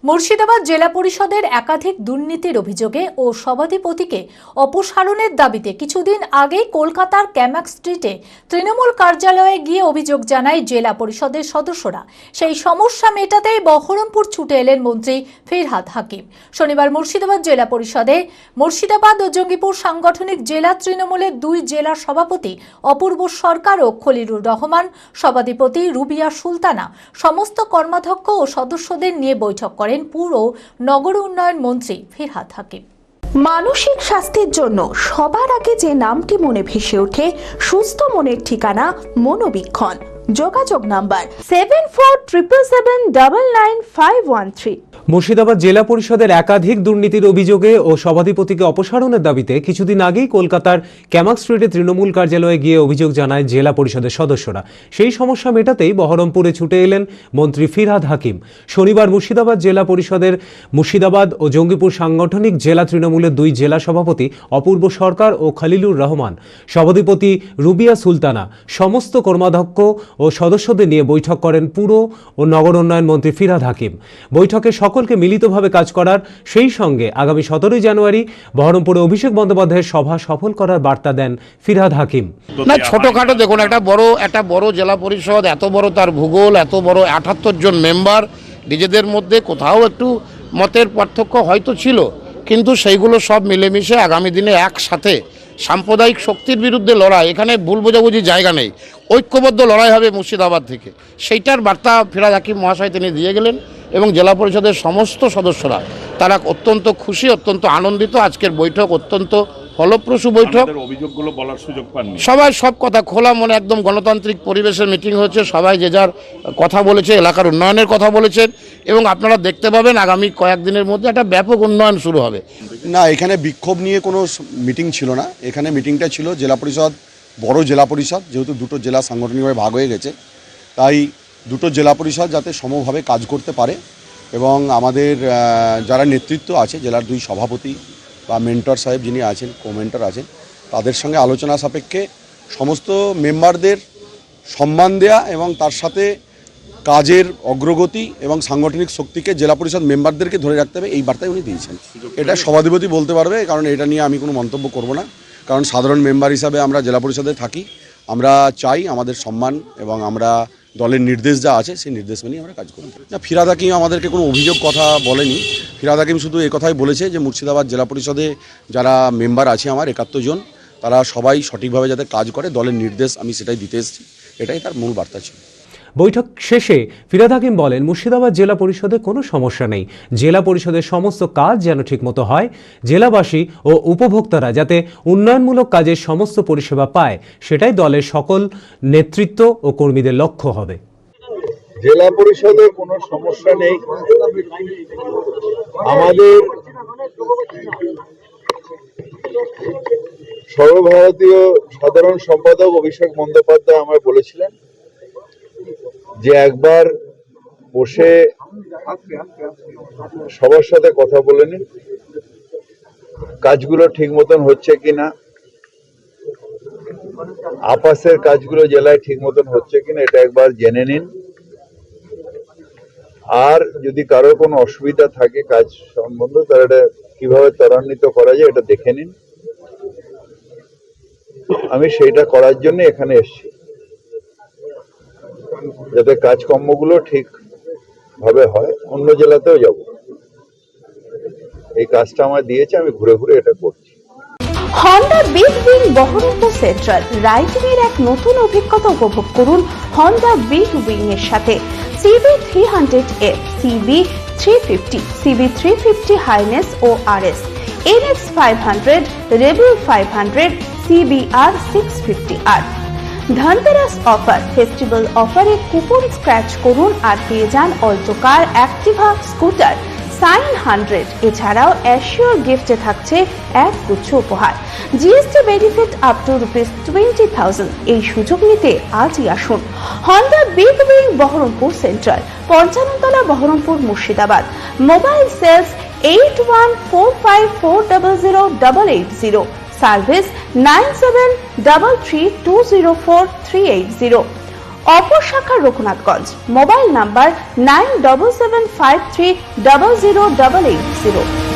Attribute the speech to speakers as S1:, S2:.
S1: মুর্শিদাবাদ জেলা পরিষদের একাধিক দুর্নীতির অভিযোগে ও সভাধিপতিকে অপসারণের দাবিতে কিছুদিন আগেই কলকাতার ক্যামাক স্ট্রিটে তৃণমূল কার্যালয়ে গিয়ে অভিযোগ জানায় জেলা পরিষদের সদস্যরা। সেই সমস্যা মেটাতেই বহরমপুর ছুটে এলেন মন্ত্রী ফিরহাদ হাকিম। শনিবার মুর্শিদাবাদ জেলা পরিষদে মুর্শিদাবাদ ও জঙ্গিপুর সাংগঠনিক জেলা তৃণমূলের দুই জেলা সভাপতি অপূর্ব সরকার ও খলিলুর রহমান, সভাধিপতি রুবিয়া সুলতানা সমস্ত কর্মাধ্যক্ষ ও সদস্যদের নিয়ে বৈঠক করেন পুর ও নগর উন্নয়ন মন্ত্রী ফিরহাদ হাকিম।
S2: মানসিক স্বাস্থ্যের জন্য সবার আগে যে নামটি মনে ভেসে ওঠে, সুস্থ মনের ঠিকানা মনোবীক্ষণ। যোগাযোগ নাম্বার 7477799513।
S3: মুর্শিদাবাদ জেলা পরিষদের একাধিক দুর্নীতির অভিযোগে ও সভাধিপতিকে অপসারণের দাবিতে কিছুদিন আগেই কলকাতার ক্যামাক স্ট্রিটে তৃণমূল কার্যালয়ে গিয়ে অভিযোগ জানায় জেলা পরিষদের সদস্যরা। সেই সমস্যা মেটাতেই বহরমপুরে ছুটে এলেন মন্ত্রী ফিরহাদ হাকিম। শনিবার মুর্শিদাবাদ জেলা পরিষদের মুর্শিদাবাদ ও জঙ্গিপুর সাংগঠনিক জেলা তৃণমূলের দুই জেলা সভাপতি অপূর্ব সরকার ও খলিলুর রহমান, সভাধিপতি রুবিয়া সুলতানা সমস্ত কর্মাধ্যক্ষ ও সদস্যদের নিয়ে বৈঠক করেন পুর ও নগর উন্নয়ন মন্ত্রী ফিরহাদ হাকিম। বৈঠকে সকলকে মিলিতভাবে কাজ করার, সেই সঙ্গে আগামী 17 জানুয়ারি বহরমপুরে অভিষেক বন্দ্যোপাধ্যায়ের সভা সফল করার বার্তা দেন ফিরহাদ হাকিম।
S4: না, ছোটখাটো দেখুন, একটা বড় জেলা পরিষদ, এত বড় তার ভূগোল, এত বড় 78 জন মেম্বার, নিজেদের মধ্যে কোথাও একটু মতের পার্থক্য হয়তো ছিল, কিন্তু সেইগুলো সব মিলেমিশে আগামী দিনে একসাথে সাম্প্রদায়িক শক্তির বিরুদ্ধে লড়াই, এখানে ভুল বোঝাবুঝির জায়গা নেই, ঐক্যবদ্ধ লড়াই হবে মুর্শিদাবাদ থেকে। সেইটার বার্তা ফিরহাদ হাকিম মহাশয় তিনি দিয়ে গেলেন এবং জেলা পরিষদের সমস্ত সদস্যরা তারা অত্যন্ত খুশি, অত্যন্ত আনন্দিত। আজকের বৈঠক অত্যন্ত ফলপ্রসূ বৈঠক।
S5: অভিযোগগুলো বলার সুযোগ পাননি
S4: সবাই, সব কথা খোলা মনে, একদম গণতান্ত্রিক পরিবেশের মিটিং হচ্ছে। সবাই যে যার কথা বলেছে, এলাকার উন্নয়নের কথা বলেছেন এবং আপনারা দেখতে পাবেন আগামী কয়েকদিনের মধ্যে একটা ব্যাপক উন্নয়ন শুরু হবে।
S6: না, এখানে বিক্ষোভ নিয়ে কোনো মিটিং ছিল না। এখানে মিটিংটা ছিল জেলা পরিষদ, বড় জেলা পরিষদ, যেহেতু দুটো জেলা সাংগঠনিকভাবে ভাগ হয়ে গেছে, তাই দুটো জেলা পরিষদ যাতে সমভাবে কাজ করতে পারে এবং আমাদের যারা নেতৃত্ব আছে, জেলার দুই সভাপতি বা মেন্টর সাহেব যিনি আছেন, কো-মেন্টর আছেন, তাদের সঙ্গে আলোচনা সাপেক্ষে সমস্ত মেম্বারদের সম্মান দেয়া এবং তার সাথে কাজের অগ্রগতি এবং সাংগঠনিক শক্তিকে জেলা পরিষদ মেম্বারদেরকে ধরে রাখতে হবে, এই বার্তাই উনি দিয়েছেন। এটা সভাধিপতি বলতে পারবে, কারণ এটা নিয়ে আমি কোনো মন্তব্য করব না, কারণ সাধারণ মেম্বার হিসাবে আমরা জেলা পরিষদে থাকি। আমরা চাই আমাদের সম্মান এবং আমরা দলের নির্দেশ যা আছে সেই নির্দেশ মেনেই আমরা কাজ করি। না, ফিরহাদ হাকিম আমাদেরকে কোনো অভিযোগ কথা বলেনি। ফিরহাদ হাকিম শুধু কথাই বলেছে যে মুর্শিদাবাদ জেলা পরিষদে যারা মেম্বার আছে আমার 71 জন, তারা সবাই সঠিকভাবে যাতে কাজ করে, দলের নির্দেশ আমি সেটাই দিতে এসেছি, এটাই তার মূল বার্তা ছিল।
S3: বৈঠক শেষে ফিরহাদ হাকিম বলেন, মুর্শিদাবাদ জেলা পরিষদে কোনো সমস্যা নেই, জেলা পরিষদের সমস্ত কাজ যেন ঠিকমতো হয়, জেলাবাসী ও উপভোক্তারা যাতে উন্নয়নমূলক কাজের সমস্ত পরিষেবা পায়, সেটাই দলের সকল নেতৃত্ব ও কর্মীদের লক্ষ্য হবে।
S7: জেলা পরিষদে কোনো সমস্যা নেই। আমাদের সর্বভারতীয় সাধারণ সম্পাদক অভিষেক বন্দ্যোপাধ্যায় আমায় বলেছিলেন যে একবার বসে সবার সাথে কথা বলে নিন, কাজগুলো ঠিক মতন হচ্ছে কিনা, আপাসের কাজগুলো জেলায় ঠিক মতন হচ্ছে কিনা এটা একবার জেনে নিন, আর যদি কারো কোনো অসুবিধা থাকে কাজ সম্বন্ধে তাহলে এটা কিভাবে ত্বরান্বিত করা যায় এটা দেখে নিন। আমি সেইটা করার জন্য এখানে এসেছি, যাতে কাজকর্মগুলো ঠিক ভাবে হয়। অন্য জেলাতেও যাব, এই কাজটা আমার দিয়েছে, আমি ঘুরে ঘুরে এটা করছি।
S2: Honda Big Wing Baharampur central riding এর এক নতুন অভিজ্ঞতা উপভোগ করুন হন্ডা বিগ উইং এর সাথে CB300F, CB350, CB350 হাইনেস ও RS, NX 500, Rebel 500, CBR 650R। Dhanteras offer, festival অফারে কুপন স্ক্র্যাচ করুন আর পেয়ে যান অল্টোকার, অ্যাক্টিভা, স্কুটার, সাইন 100। এছাড়াও অ্যাসিওর গিফটে থাকছে এক গুচ্ছ উপহার, জিএসটি বেনিফিট আপ টু ₹20,000। এই সুযোগ নিতে আজই আসুন Honda Big Wing Baharampur Central, 55 তলা, Baharampur, Murshidabad. Mobile sales 8145400880, service 9733204380। অপর শাখা রঘুনাথগঞ্জ। Mobile number 9775300880।